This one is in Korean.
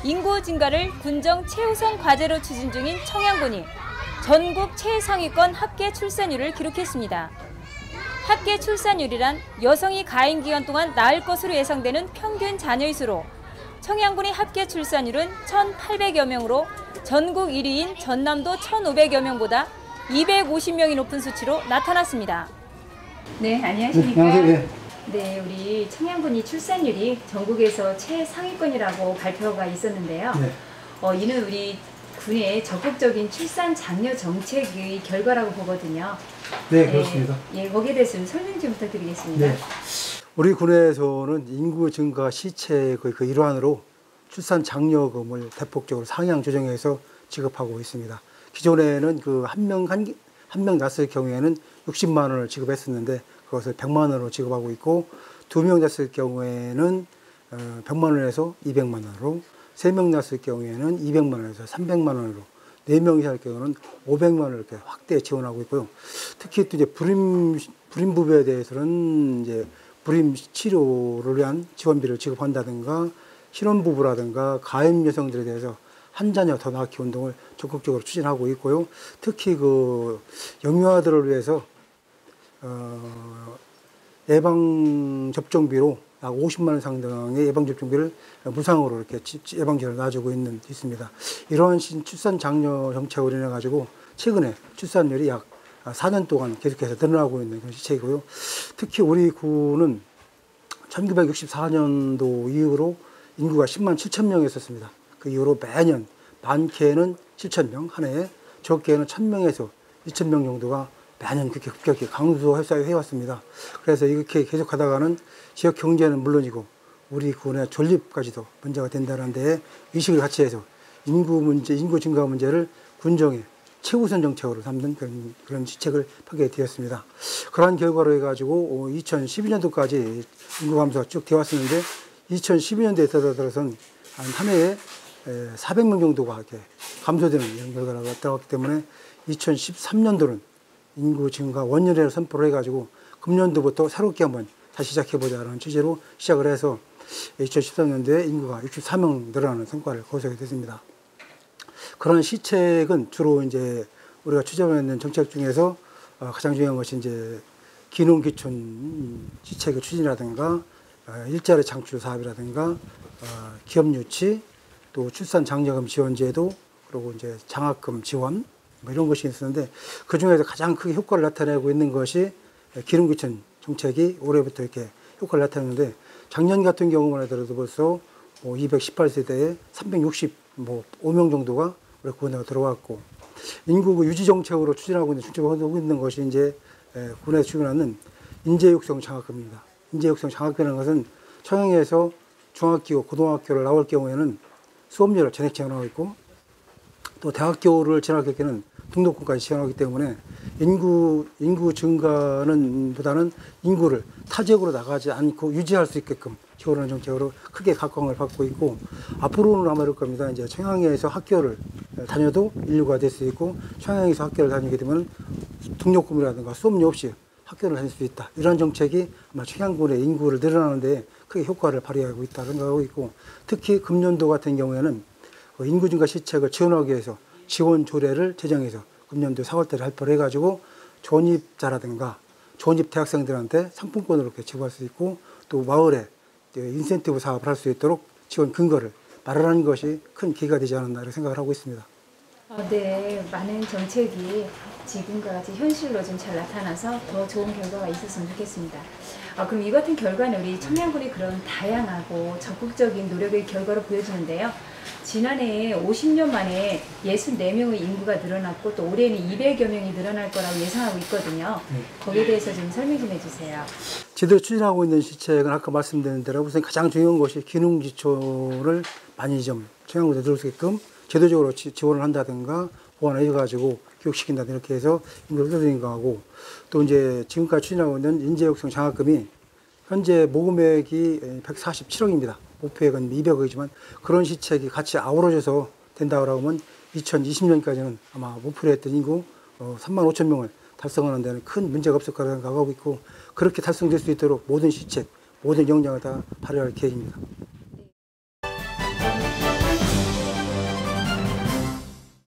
인구 증가를 군정 최우선 과제로 추진 중인 청양군이 전국 최상위권 합계 출산율을 기록했습니다. 합계 출산율이란 여성이 가임 기간 동안 낳을 것으로 예상되는 평균 자녀의 수로 청양군의 합계 출산율은 1,800여 명으로 전국 1위인 전남도 1,500여 명보다 250명이 높은 수치로 나타났습니다. 네, 안녕하십니까? 네, 네, 우리 청양군이 출산율이 전국에서 최상위권이라고 발표가 있었는데요. 네. 이는 우리 군의 적극적인 출산 장려 정책의 결과라고 보거든요. 네, 그렇습니다. 예, 거기에 대해서 좀 설명 좀 부탁드리겠습니다. 네. 우리 군에서는 인구 증가 시책의 그 일환으로 출산 장려금을 대폭적으로 상향 조정해서 지급하고 있습니다. 기존에는 그 한 명 낳았을 경우에는 60만 원을 지급했었는데 그것을 100만 원으로 지급하고 있고, 2명 낳았을 경우에는 100만 원에서 200만 원으로, 3명 낳았을 경우에는 200만 원에서 300만 원으로, 4명이 살 경우는 500만 원을 이렇게 확대 지원하고 있고요. 특히 또 이제 불임 부부에 대해서는 이제 불임 치료를 위한 지원비를 지급한다든가, 신혼 부부라든가 가임 여성들에 대해서 한 자녀 더 낳기 운동을 적극적으로 추진하고 있고요. 특히 그 영유아들을 위해서 예방 접종비로 약 50만 원 상당의 예방 접종비를 무상으로 이렇게 예방접종을 놔주고 있습니다. 이러한 출산 장려 정책으로 인해 가지고 최근에 출산율이 약 4년 동안 계속해서 늘어나고 있는 그런 시책이고요. 특히 우리 군은 1964년도 이후로 인구가 10만 7천 명이었습니다. 그 이후로 매년 많게는 7천 명, 한 해에 적게는 1,000명에서 2,000명 정도가 매년 그렇게 급격히 강조해 왔습니다. 그래서 이렇게 계속하다가는 지역 경제는 물론이고 우리 군의 존립까지도 문제가 된다는 데에 의식을 같이 해서 인구 증가 문제를 군정의 최우선 정책으로 삼는 그런 지책을 펴게 되었습니다. 그러한 결과로 해가지고 2012년도까지 인구 감소가 쭉 되어 왔었는데 2012년도에 들어서는 한 해에 400명 정도가 이렇게 감소되는 이런 결과가 나왔기 때문에 2013년도는 인구 증가 원년회를 선포를 해가지고 금년도부터 새롭게 한번 다시 시작해보자는 취지로 시작을 해서 2013년도에 인구가 64명 늘어나는 성과를 거두게 됐습니다. 그런 시책은 주로 이제 우리가 추진하는 정책 중에서 가장 중요한 것이 이제 기농기촌 시책의 추진이라든가 일자리 창출 사업이라든가 기업 유치, 또 출산 장려금 지원제도, 그리고 이제 장학금 지원 뭐 이런 것이 있었는데 그 중에서 가장 크게 효과를 나타내고 있는 것이 기농기촌 정책이 올해부터 이렇게 효과를 나타내는데, 작년 같은 경우만 하더라도 벌써 218세대에 365명 정도가 우리 군에 들어왔고, 인구 유지 정책으로 추진하고 있는 것이 이제 군에서 추진하는 인재 육성 장학금입니다. 인재 육성 장학금이라는 것은 청양에서 중학교, 고등학교를 나올 경우에는 수업료를 전액 지원하고 있고, 또 대학교를 진학할 경우에는 등록금까지 지원하기 때문에 인구 증가는 보다는 인구를 타 지역으로 나가지 않고 유지할 수 있게끔 지원하는 정책으로 크게 각광을 받고 있고, 앞으로는 아마 이럴 겁니다. 이제 청양에서 학교를 다녀도 인류가 될 수 있고, 청양에서 학교를 다니게 되면 등록금이라든가 수업료 없이 학교를 다닐 수 있다. 이런 정책이 아마 청양군의 인구를 늘어나는 데 크게 효과를 발휘하고 있다 생각하고 있고, 특히 금년도 같은 경우에는 인구 증가 시책을 지원하기 위해서 지원 조례를 제정해서 금년도 4월달에 발표를 해가지고 존입자라든가 존입 대학생들한테 상품권을 이렇게 지급할 수 있고, 또 마을에 인센티브 사업을 할 수 있도록 지원 근거를 마련하는 것이 큰 계기가 되지 않았나 이렇게 생각을 하고 있습니다. 네, 많은 정책이 지금과 같이 현실로 좀 잘 나타나서 더 좋은 결과가 있었으면 좋겠습니다. 그럼 이 같은 결과는 우리 청양군의 그런 다양하고 적극적인 노력의 결과로 보여지는데요. 지난해 50년 만에 64명의 인구가 늘어났고, 또 올해는 200여 명이 늘어날 거라고 예상하고 있거든요. 거기에 대해서 좀 설명 좀 해주세요. 제대로 추진하고 있는 시책은 아까 말씀드린 대로 우선 가장 중요한 것이 기농기촌을 많이 좀 청양군에 들어올 수 있게끔 제도적으로 지원을 한다든가 보완을 해가지고 교육시킨다든가 이렇게 해서 인구를 끌어들이는 거하고, 또 이제 지금까지 추진하고 있는 인재육성 장학금이 현재 모금액이 147억입니다. 목표액은 200억이지만 그런 시책이 같이 아우러져서 된다고 하면 2020년까지는 아마 목표로 했던 인구 3만 5천 명을 달성하는 데는 큰 문제가 없을 거라고 생각하고 있고, 그렇게 달성될 수 있도록 모든 시책, 모든 역량을 다 발휘할 계획입니다.